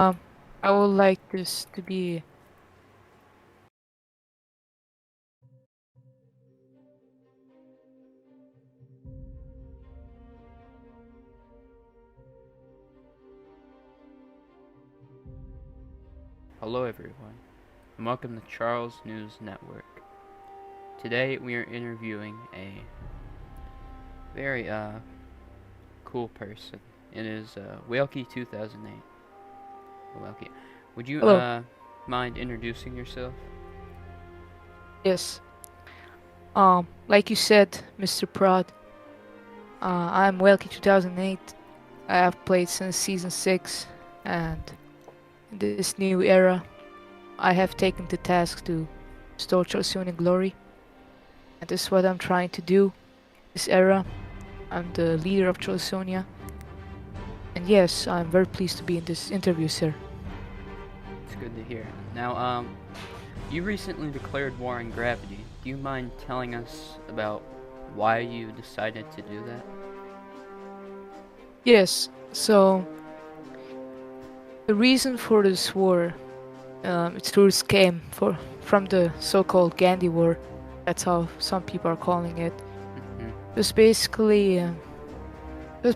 I would like this to be. Hello everyone, and welcome to Charles News Network. Today we are interviewing a very cool person. It is Wailky 2008. Wailky, would you Hello. mind introducing yourself? Yes. Like you said, Mr. Prod. I'm Wailky 2008. I have played since season 6, and in this new era, I have taken the task to restore Chalcedonian glory. And this is what I'm trying to do. This era, I'm the leader of Chalcedonia. And yes, I'm very pleased to be in this interview, sir. It's good to hear. Now, you recently declared war on gravity. Do you mind telling us about why you decided to do that? Yes, so the reason for this war, its roots came from the so-called Gandhi War. That's how some people are calling it. Mm-hmm. It was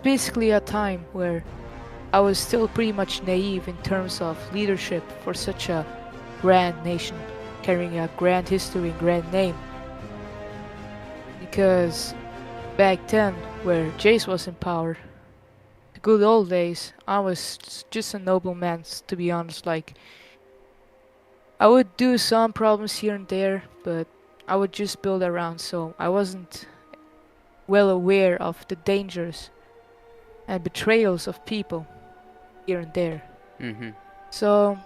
basically a time where I was still pretty much naive in terms of leadership for such a grand nation, carrying a grand history and grand name. Because back then, where Jace was in power, the good old days, I was just a nobleman, to be honest. Like, I would do some problems here and there, but I would just build around, so I wasn't well aware of the dangers and betrayals of people here and there. Mm-hmm. So,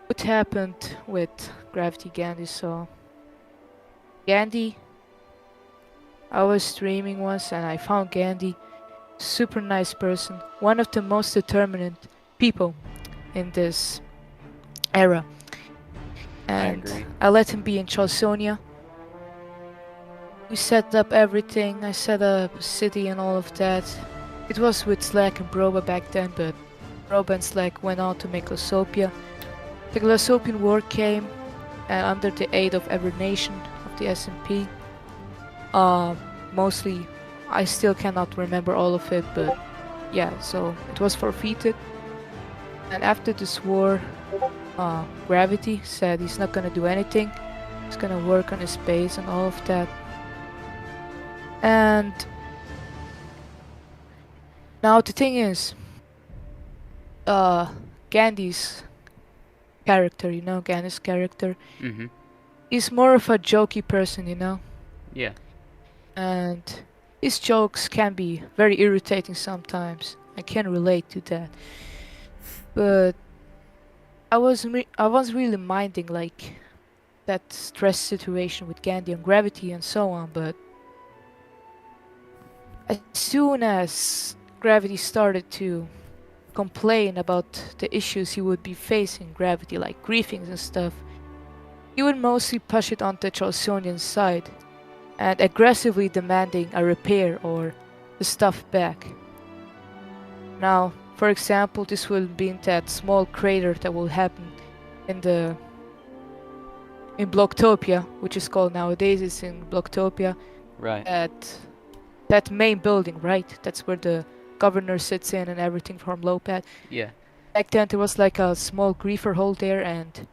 what happened with Gravity Gandhi? So, Gandhi, I was streaming once and I found Gandhi, super nice person, one of the most determined people in this era. And agree. I let him be in Chalcedonia. We set up everything. I set up a city and all of that. It was with Slack and Broba back then, but Broba and Slack went on to make Glossopia. The Glossopian War came, and under the aid of every nation of the SMP, mostly, I still cannot remember all of it, but yeah, so it was forfeited. And after this war, Gravity said he's not gonna do anything. He's gonna work on his base and all of that. And now the thing is, Gandhi's character, Gandhi's character, Mm-hmm. is more of a jokey person, Yeah. and his jokes can be very irritating sometimes. I can relate to that. But I was really minding like that stress situation with Gandhi and Gravity and so on, but as soon as Gravity started to complain about the issues he would be facing, Gravity, like griefings and stuff, he would mostly push it onto Chalcedonian's side and aggressively demanding a repair or the stuff back. Now, for example, this will be in that small crater that will happen in Blocktopia, which is called nowadays. It's in Blocktopia. Right. At that main building, right? That's where the governor sits in and everything from Lopad. Yeah. Back then there was like a small griefer hole there, and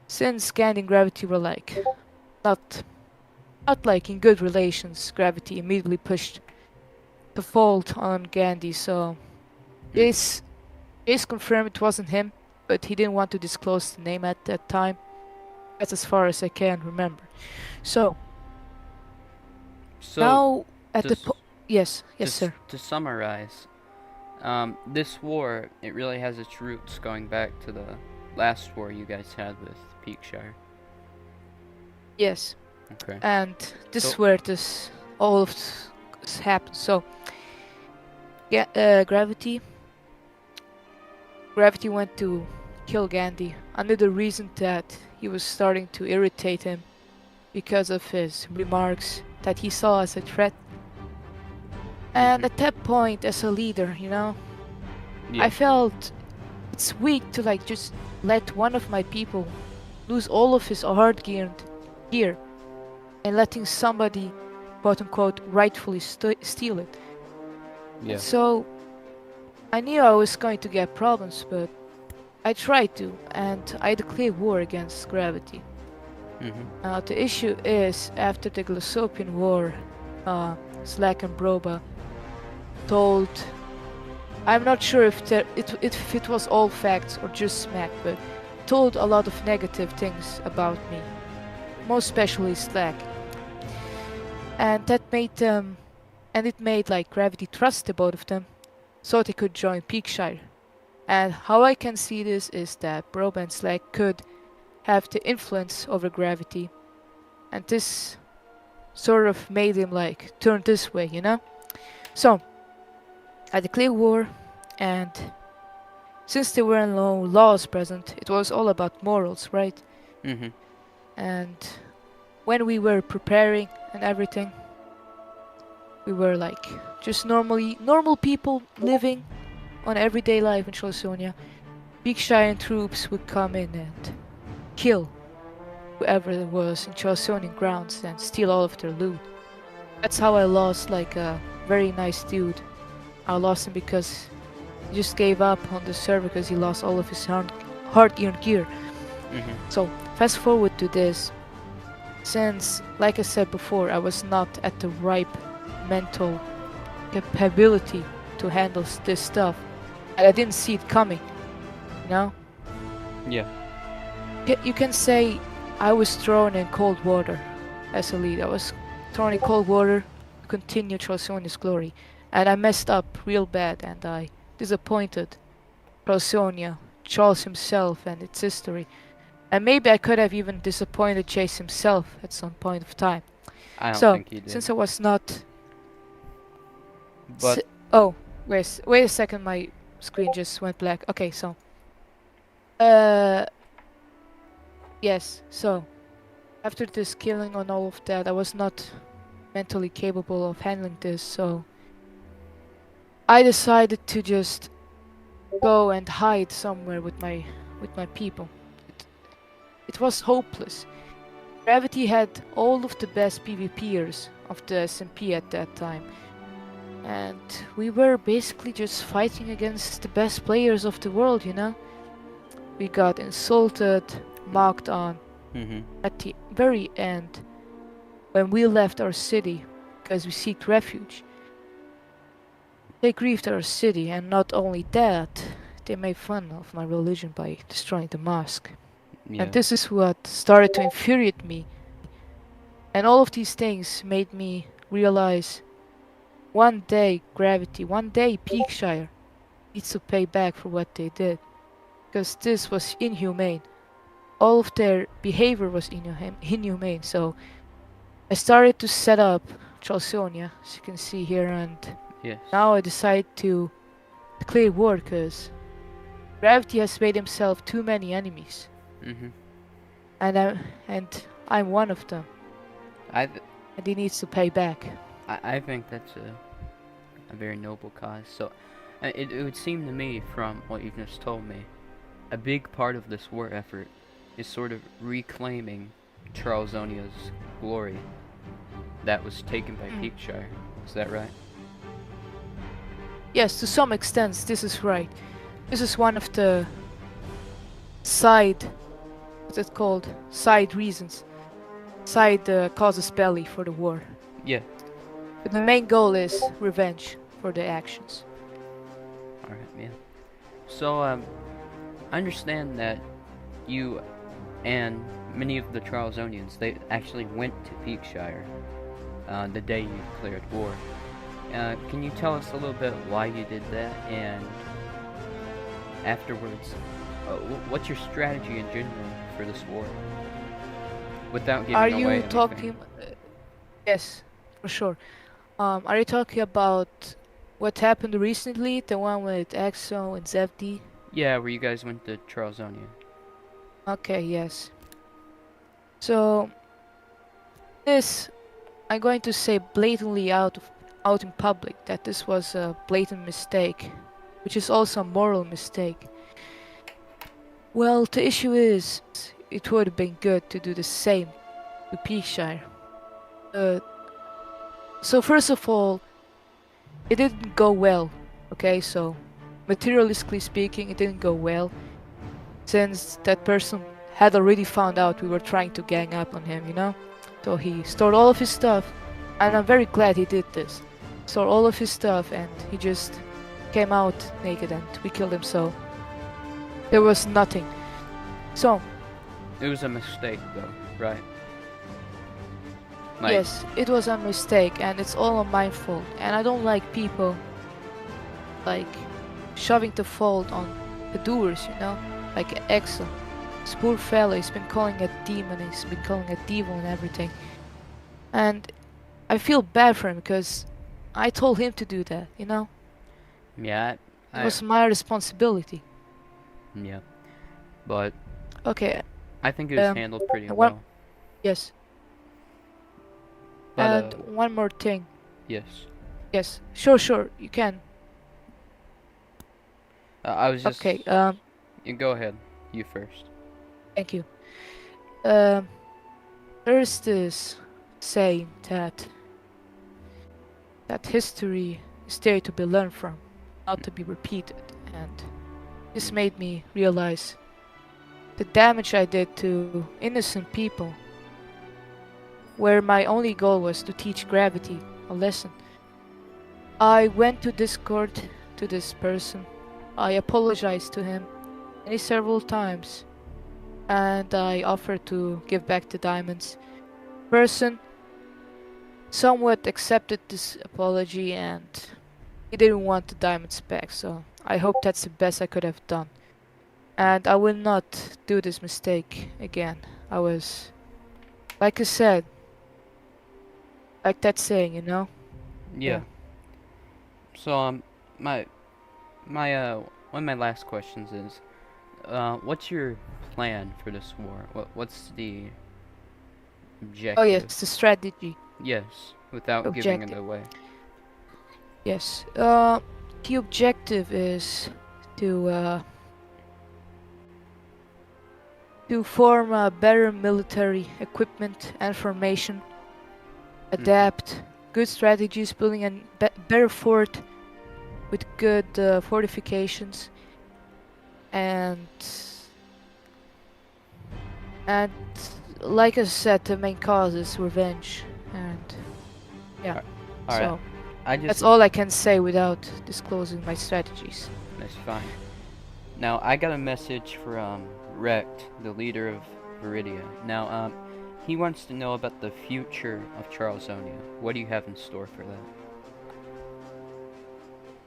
since Gandhi and Gravity were like not like in good relations, Gravity immediately pushed the fault on Gandhi. So Jace confirmed it wasn't him, but he didn't want to disclose the name at that time. That's as far as I can remember. So now at the yes, sir. To summarize, this war, it really has its roots going back to the last war you guys had with Peakshire. Yes. Okay. And this is where all of this happened. So, yeah, Gravity went to kill Gandhi under the reason that he was starting to irritate him because of his remarks that he saw as a threat. And at that point, as a leader, Yeah. I felt It's weak to like just let one of my people lose all of his hard-earned gear and letting somebody, quote unquote, rightfully steal it. And Yeah. so I knew I was going to get problems, but I tried to, and I declared war against gravity. Mhm. Now the issue is, after the Glossopian War, Slack and Broba told. I'm not sure if it was all facts or just smack, but told a lot of negative things about me, most especially Slack, and it made like gravity trust the both of them, so they could join Peakshire. And how I can see this is that Broba and Slack could have the influence over gravity, and this sort of made him like turn this way, you know? So, I declared war, and since there were no laws present, it was all about morals, right? Mhm. And when we were preparing and everything, we were like just normal people living on everyday life in Chalsonia. Big giant troops would come in and kill whoever was in Chalsonian grounds and steal all of their loot. That's how I lost like a very nice dude. I lost him because he just gave up on the server because he lost all of his hard-earned gear. Mhm. So fast forward to this. Since, like I said before, I was not at the ripe mental capability to handle this stuff, and I didn't see it coming, you know? Yeah. You can say I was thrown in cold water as a lead. I was thrown in cold water to continue Chalsonia's glory, and I messed up real bad, and I disappointed Chalsonia, Charles himself, and its history. And maybe I could have even disappointed Chase himself at some point of time. I don't So, think you did. since I was not... But oh, wait a second, my screen just went black. Okay, so... Uh... Yes, so... After this killing and all of that, I was not mentally capable of handling this, so... I decided to just go and hide somewhere with my people. It was hopeless. Gravity had all of the best PvPers of the SMP at that time. And we were basically just fighting against the best players of the world, you know? We got insulted, mocked on. Mhm. At the very end, when we left our city, because we sought refuge, they grieved our city, and not only that, they made fun of my religion by destroying the mosque. Yeah. And this is what started to infuriate me. And all of these things made me realize one day Gravity, one day Peakshire needs to pay back for what they did. Because this was inhumane. All of their behavior was inhumane. So I started to set up Chalsonia, as you can see here, and Yes. now I decided to declare war because Gravity has made himself too many enemies. Mhm. And I'm one of them. I th- And he needs to pay back. I think that's a very noble cause. So, it would seem to me, from what you've just told me, a big part of this war effort is sort of reclaiming Charlesonia's glory that was taken by Peakshire. Is that right? Yes, to some extent, this is right. This is one of the what's it called? Side reasons. Side causes belly for the war. Yeah. But the main goal is revenge for the actions. Alright, yeah. So, I understand that you and many of the Charlesonians, they actually went to Peakshire the day you declared war. Can you tell us a little bit why you did that, and afterwards, what's your strategy in general for this war? Without giving Are away you anything. talking? Yes, for sure. Are you talking about what happened recently? The one with EXO and ZFD? Yeah, where you guys went to Charlesonia. Okay, yes. So this, I'm going to say blatantly out in public that this was a blatant mistake, which is also a moral mistake. Well, the issue is, it would have been good to do the same to Peakshire. Uh, so first of all, it didn't go well. Okay, so materialistically speaking, it didn't go well, since that person had already found out we were trying to gang up on him, you know? So he stored all of his stuff, and I'm very glad he did this. Stored all of his stuff, and he just came out naked, and we killed him, so there was nothing. So, It was a mistake, though, right? Like, yes, it was a mistake, and it's all on my fault, and I don't like people, like, shoving the fault on the doers, you know? Like Axel. This poor fella, he's been calling a demon, he's been calling a devil and everything. And I feel bad for him because I told him to do that, you know? yeah, It was my responsibility. yeah, but Okay, I think it was um, handled pretty and well. yes. But And one more thing. yes, Yes, sure, you can. I was just. Okay, You go ahead. You first. thank you. Um, there's this saying that history is there to be learned from, not to be repeated, and this made me realize the damage I did to innocent people, where my only goal was to teach gravity a lesson. I went to Discord to this person, I apologized to him several times, and I offered to give back the diamonds. Person somewhat accepted this apology, and he didn't want the diamonds back, so I hope that's the best I could have done. And I will not do this mistake again. I was, like I said, like that saying, you know? Yeah. So my one of my last questions is, what's your plan for this war? What's the objective? Oh yes, the strategy. Yes, without giving it away. Yes. The objective is to form a better military equipment and formation, adapt good strategies, building a better fort with good fortifications, and like I said, the main cause is revenge, and yeah. Alright. So that's all I can say without disclosing my strategies. That's fine. Now I got a message from Rect, the leader of Viridia. Now he wants to know about the future of Charlesonia. What do you have in store for that?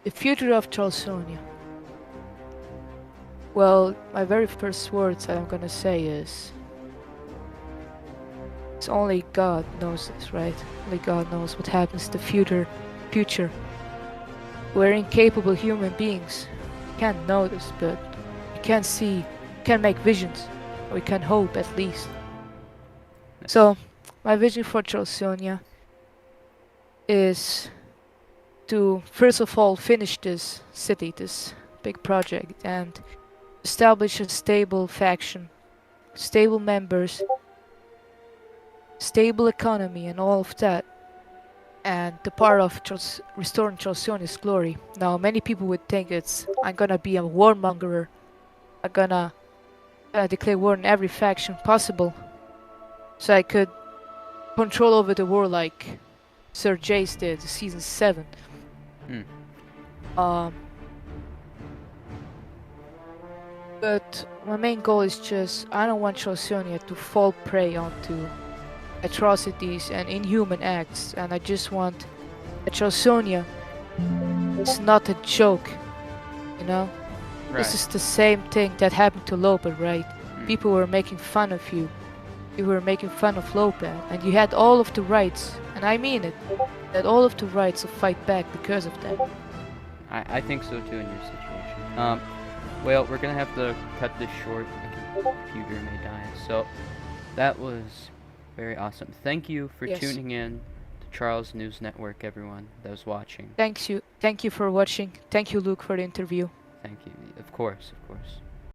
The future of Charlesonia. Well, my very first words that I'm gonna say is, it's only God knows this, right? Only God knows what happens in the future. We're incapable human beings. We can't know this, but we can see, we can make visions. We can hope, at least. Yes. So, my vision for Charlesonia is to, first of all, finish this city, this big project, and establish a stable faction, stable members, stable economy, and all of that. And the part of restoring Charlesonia's glory. Now, many people would think I'm gonna be a warmonger. I'm gonna declare war on every faction possible, so I could control over the war like Sir Jace did in season 7. But my main goal is just, I don't want Charlesonia to fall prey onto atrocities and inhuman acts, and I just want that Charlesonia is not a joke, you know? Right. This is the same thing that happened to Lope, right? People were making fun of you. You were making fun of Lope, and you had all of the rights, and I mean it, that all of the rights to fight back because of that. I think so too in your situation. Well, we're gonna have to cut this short. The computer may die. So that was very awesome. Thank you for tuning in to Charles News Network, everyone that was watching. Thank you for watching. Thank you, Luke, for the interview. Thank you. Of course, of course.